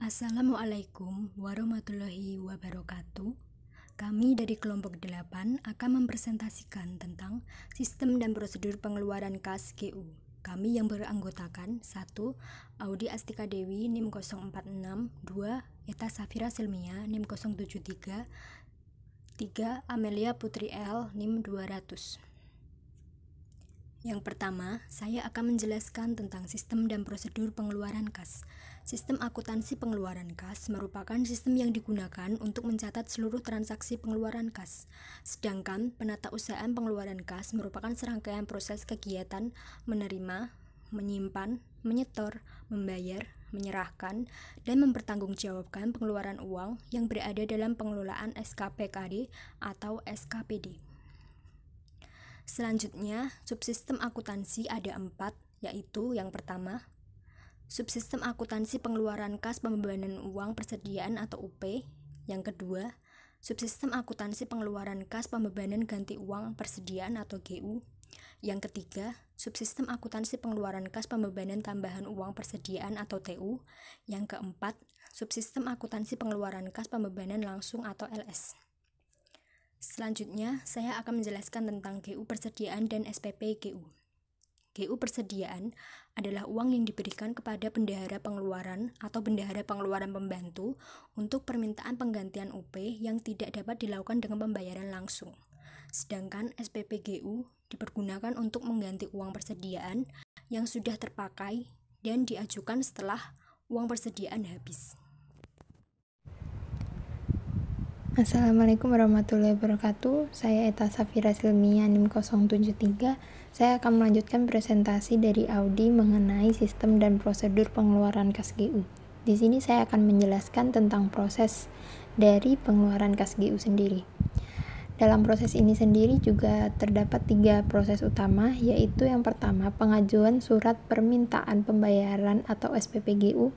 Assalamualaikum warahmatullahi wabarakatuh. Kami dari kelompok 8 akan mempresentasikan tentang sistem dan prosedur pengeluaran kas GU. Kami yang beranggotakan 1. Audi Astika Dewi NIM 046, 2. Eta Safira Silmia NIM 073, 3. Amelia Putri L NIM 200. Yang pertama, saya akan menjelaskan tentang sistem dan prosedur pengeluaran kas. Sistem akuntansi pengeluaran kas merupakan sistem yang digunakan untuk mencatat seluruh transaksi pengeluaran kas. Sedangkan penatausahaan pengeluaran kas merupakan serangkaian proses kegiatan menerima, menyimpan, menyetor, membayar, menyerahkan, dan mempertanggungjawabkan pengeluaran uang yang berada dalam pengelolaan SKPKD atau SKPD. Selanjutnya, subsistem akuntansi ada 4, yaitu yang pertama, subsistem akuntansi pengeluaran kas pembebanan uang persediaan atau UP. Yang kedua, subsistem akuntansi pengeluaran kas pembebanan ganti uang persediaan atau GU. Yang ketiga, subsistem akuntansi pengeluaran kas pembebanan tambahan uang persediaan atau TU. Yang keempat, subsistem akuntansi pengeluaran kas pembebanan langsung atau LS. Selanjutnya, saya akan menjelaskan tentang GU persediaan dan SPP GU. GU persediaan adalah uang yang diberikan kepada bendahara pengeluaran atau bendahara pengeluaran pembantu untuk permintaan penggantian UP yang tidak dapat dilakukan dengan pembayaran langsung. Sedangkan SPP GU dipergunakan untuk mengganti uang persediaan yang sudah terpakai dan diajukan setelah uang persediaan habis. Assalamualaikum warahmatullahi wabarakatuh. Saya Eta Safira Silmia NIM 073. Saya akan melanjutkan presentasi dari Audi mengenai sistem dan prosedur pengeluaran kas GU. Di sini saya akan menjelaskan tentang proses dari pengeluaran kas GU sendiri. Dalam proses ini sendiri juga terdapat 3 proses utama, yaitu yang pertama pengajuan surat permintaan pembayaran atau SPP GU,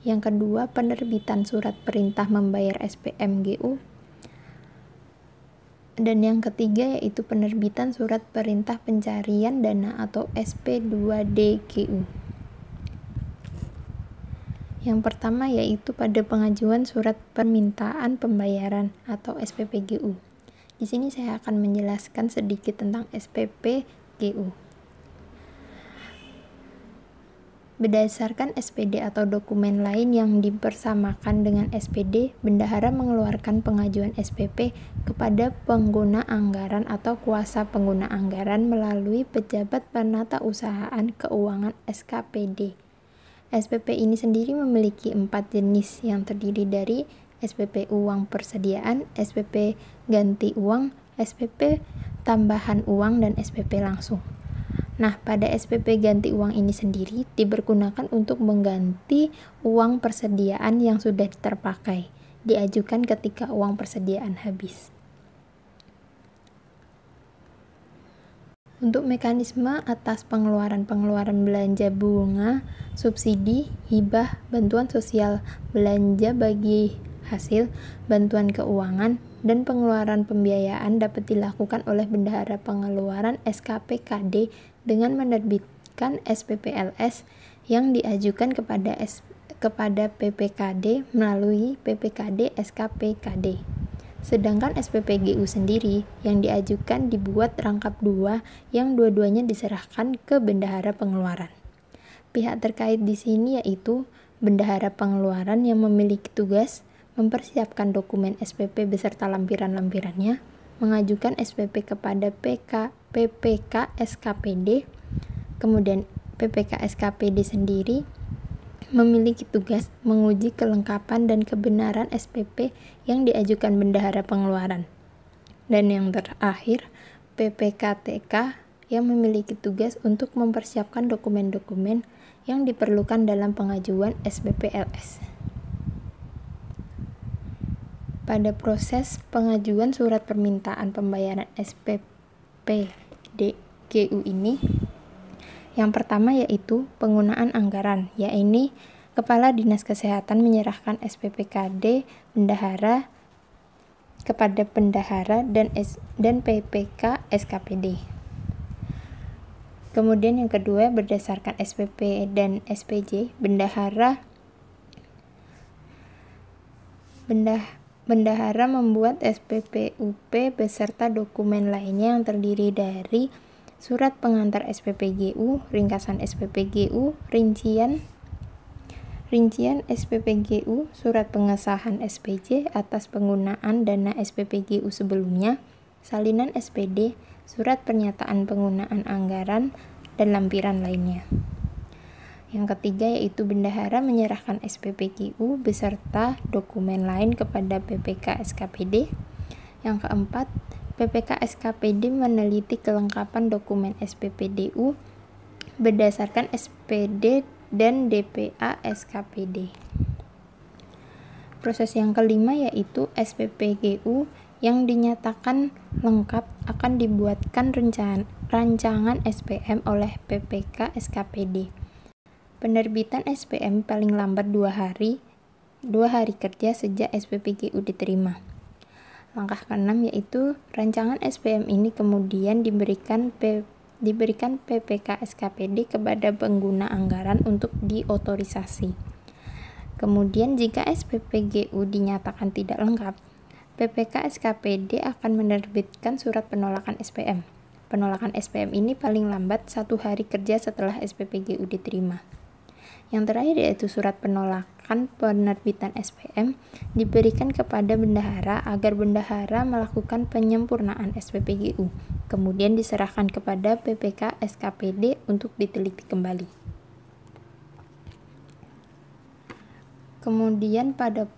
yang kedua penerbitan surat perintah membayar SPM GU, dan yang ketiga yaitu penerbitan surat perintah pencarian dana atau SP2D-GU. Yang pertama yaitu pada pengajuan surat permintaan pembayaran atau SPP-GU. Di sini saya akan menjelaskan sedikit tentang SPP-GU. Berdasarkan SPD atau dokumen lain yang dipersamakan dengan SPD, bendahara mengeluarkan pengajuan SPP kepada pengguna anggaran atau kuasa pengguna anggaran melalui pejabat penatausahaan keuangan SKPD. SPP ini sendiri memiliki 4 jenis yang terdiri dari SPP uang persediaan, SPP ganti uang, SPP tambahan uang, dan SPP langsung. Nah, pada SPP ganti uang ini sendiri dipergunakan untuk mengganti uang persediaan yang sudah terpakai, diajukan ketika uang persediaan habis. Untuk mekanisme atas pengeluaran belanja bunga, subsidi, hibah, bantuan sosial, belanja bagi hasil, bantuan keuangan, dan pengeluaran pembiayaan dapat dilakukan oleh bendahara pengeluaran SKPKD dengan menerbitkan SPPLS yang diajukan kepada PPKD melalui PPKD SKPKD. Sedangkan SPP-GU sendiri yang diajukan dibuat rangkap 2 yang dua-duanya diserahkan ke bendahara pengeluaran. Pihak terkait di sini yaitu bendahara pengeluaran yang memiliki tugas mempersiapkan dokumen SPP beserta lampiran-lampirannya, mengajukan SPP kepada PPK SKPD, kemudian PPK SKPD sendiri memiliki tugas menguji kelengkapan dan kebenaran SPP yang diajukan bendahara pengeluaran. Dan yang terakhir, PPKTK yang memiliki tugas untuk mempersiapkan dokumen-dokumen yang diperlukan dalam pengajuan SPPLS. Pada proses pengajuan surat permintaan pembayaran SPPD-GU ini, yang pertama yaitu penggunaan anggaran, yaitu Kepala Dinas Kesehatan menyerahkan SPPKD bendahara kepada bendahara dan PPK SKPD. Kemudian yang kedua, berdasarkan SPP dan SPJ, bendahara Bendahara membuat SPPUP beserta dokumen lainnya yang terdiri dari surat pengantar SPPGU, ringkasan SPPGU, rincian SPPGU, surat pengesahan SPJ atas penggunaan dana SPPGU sebelumnya, salinan SPD, surat pernyataan penggunaan anggaran, dan lampiran lainnya. Yang ketiga yaitu bendahara menyerahkan SPPGU beserta dokumen lain kepada PPK SKPD. Yang keempat, PPK SKPD meneliti kelengkapan dokumen SPPDU berdasarkan SPD dan DPA SKPD. Proses yang kelima yaitu SPPGU yang dinyatakan lengkap akan dibuatkan rancangan SPM oleh PPK SKPD. Penerbitan SPM paling lambat 2 hari kerja sejak SPPGU diterima. Langkah ke-6 yaitu rancangan SPM ini kemudian diberikan PPK SKPD kepada pengguna anggaran untuk diotorisasi. Kemudian jika SPPGU dinyatakan tidak lengkap, PPK SKPD akan menerbitkan surat penolakan SPM. Penolakan SPM ini paling lambat 1 hari kerja setelah SPPGU diterima. Yang terakhir yaitu surat penolakan penerbitan SPM diberikan kepada bendahara agar bendahara melakukan penyempurnaan SPPGU, kemudian diserahkan kepada PPK SKPD untuk diteliti kembali. Kemudian pada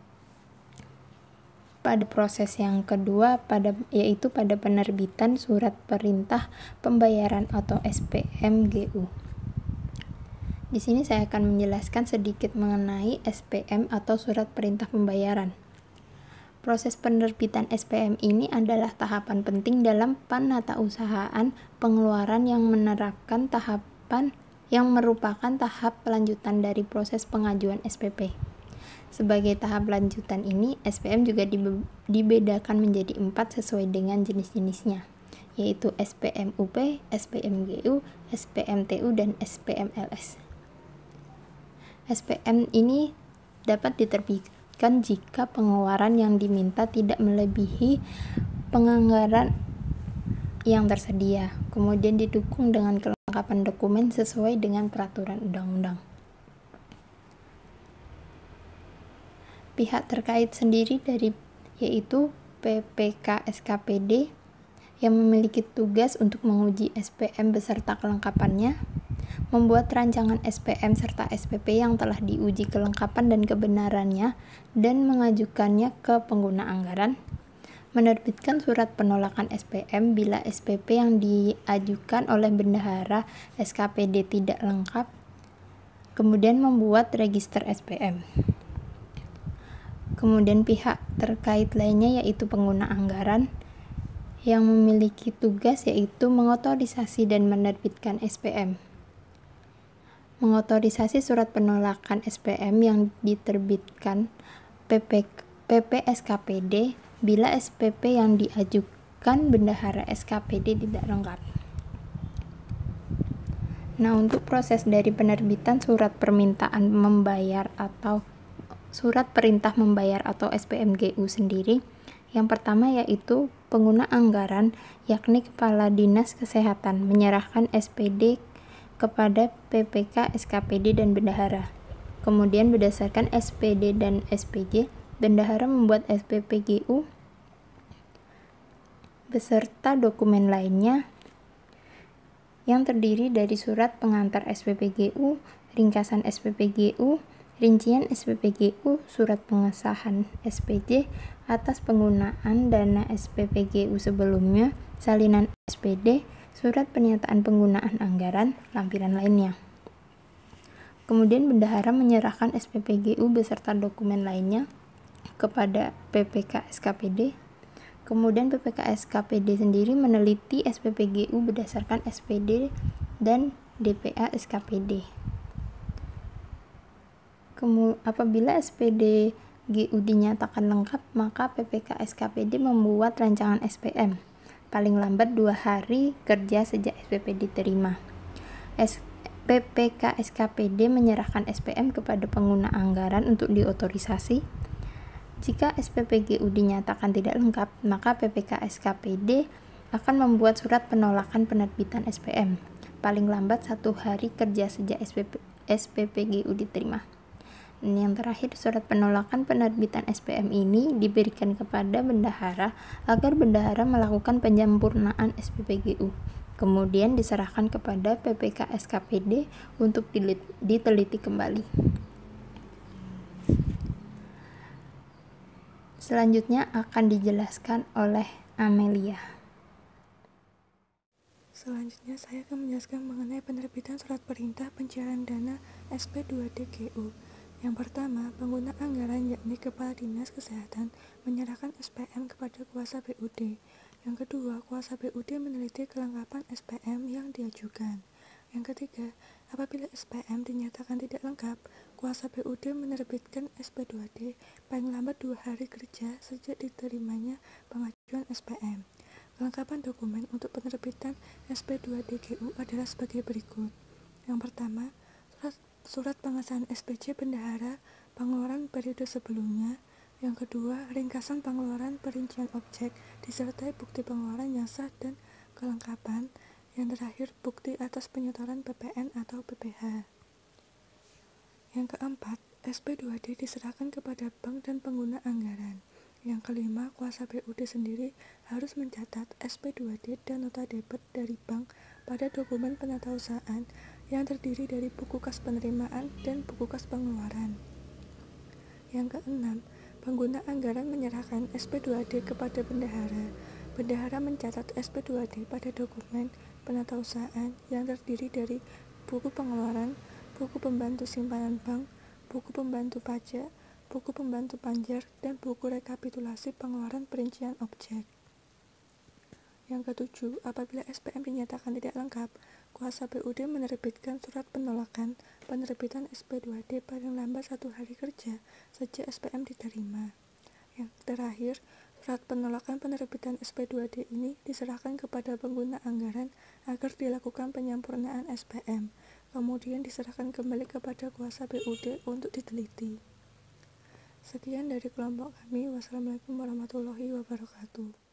proses yang kedua yaitu pada penerbitan surat perintah pembayaran atau SPMGU. Di sini saya akan menjelaskan sedikit mengenai SPM atau surat perintah pembayaran. Proses penerbitan SPM ini adalah tahapan penting dalam penatausahaan pengeluaran yang menerapkan tahapan yang merupakan tahap lanjutan dari proses pengajuan SPP. Sebagai tahap lanjutan ini, SPM juga dibedakan menjadi 4 sesuai dengan jenis-jenisnya, yaitu SPMUP, SPMGU, SPMTU, dan SPMLS. SPM ini dapat diterbitkan jika pengeluaran yang diminta tidak melebihi penganggaran yang tersedia, kemudian didukung dengan kelengkapan dokumen sesuai dengan peraturan undang-undang. Pihak terkait sendiri yaitu PPK SKPD yang memiliki tugas untuk menguji SPM beserta kelengkapannya, membuat rancangan SPM serta SPP yang telah diuji kelengkapan dan kebenarannya dan mengajukannya ke pengguna anggaran, menerbitkan surat penolakan SPM bila SPP yang diajukan oleh bendahara SKPD tidak lengkap, kemudian membuat register SPM. Kemudian pihak terkait lainnya yaitu pengguna anggaran yang memiliki tugas yaitu mengotorisasi dan menerbitkan SPM. Mengotorisasi surat penolakan SPM yang diterbitkan PPSKPD bila SPP yang diajukan bendahara SKPD tidak lengkap. Nah, untuk proses dari penerbitan surat permintaan membayar atau surat perintah membayar atau SPMGU sendiri, yang pertama yaitu pengguna anggaran yakni Kepala Dinas Kesehatan menyerahkan SPD kepada PPK SKPD dan bendahara. Kemudian berdasarkan SPD dan SPJ, bendahara membuat SPPGU beserta dokumen lainnya yang terdiri dari surat pengantar SPPGU, ringkasan SPPGU, rincian SPPGU, surat pengesahan SPJ atas penggunaan dana SPPGU sebelumnya, salinan SPD, surat pernyataan penggunaan anggaran, lampiran lainnya. Kemudian bendahara menyerahkan SPPGU beserta dokumen lainnya kepada PPK SKPD. Kemudian PPK SKPD sendiri meneliti SPPGU berdasarkan SPD dan DPA SKPD. Apabila SPDGU dinyatakan lengkap, maka PPK SKPD membuat rancangan SPM paling lambat 2 hari kerja sejak SPP diterima. PPK SKPD menyerahkan SPM kepada pengguna anggaran untuk diotorisasi. Jika SPPGU dinyatakan tidak lengkap, maka PPK SKPD akan membuat surat penolakan penerbitan SPM, paling lambat 1 hari kerja sejak SPPGU diterima. Dan yang terakhir, surat penolakan penerbitan SPM ini diberikan kepada bendahara agar bendahara melakukan penyempurnaan SPPGU. Kemudian diserahkan kepada PPK SKPD untuk diteliti kembali. Selanjutnya akan dijelaskan oleh Amelia. Selanjutnya saya akan menjelaskan mengenai penerbitan surat perintah pencairan dana SP2DGU. Yang pertama, pengguna anggaran yakni Kepala Dinas Kesehatan menyerahkan SPM kepada kuasa BUD. Yang kedua, kuasa BUD meneliti kelengkapan SPM yang diajukan. Yang ketiga, apabila SPM dinyatakan tidak lengkap, kuasa BUD menerbitkan SP2D paling lambat 2 hari kerja sejak diterimanya pengajuan SPM. Kelengkapan dokumen untuk penerbitan SP2DGU adalah sebagai berikut. Yang pertama, surat pengesahan SPC bendahara pengeluaran periode sebelumnya. Yang kedua, ringkasan pengeluaran perincian objek disertai bukti pengeluaran yang sah dan kelengkapan. Yang terakhir, bukti atas penyetoran PPN atau PPH. Yang keempat, SP2D diserahkan kepada bank dan pengguna anggaran. Yang kelima, kuasa BUD sendiri harus mencatat SP2D dan nota debit dari bank pada dokumen penatausahaan yang terdiri dari buku kas penerimaan dan buku kas pengeluaran. Yang keenam, pengguna anggaran menyerahkan SP2D kepada bendahara. Bendahara mencatat SP2D pada dokumen penatausahaan yang terdiri dari buku pengeluaran, buku pembantu simpanan bank, buku pembantu pajak, buku pembantu panjar, dan buku rekapitulasi pengeluaran perincian objek. Yang ketujuh, apabila SPM dinyatakan tidak lengkap, kuasa BUD menerbitkan surat penolakan penerbitan SP2D paling lambat 1 hari kerja sejak SPM diterima. Yang terakhir, surat penolakan penerbitan SP2D ini diserahkan kepada pengguna anggaran agar dilakukan penyempurnaan SPM, kemudian diserahkan kembali kepada kuasa BUD untuk diteliti. Sekian dari kelompok kami. Wassalamualaikum warahmatullahi wabarakatuh.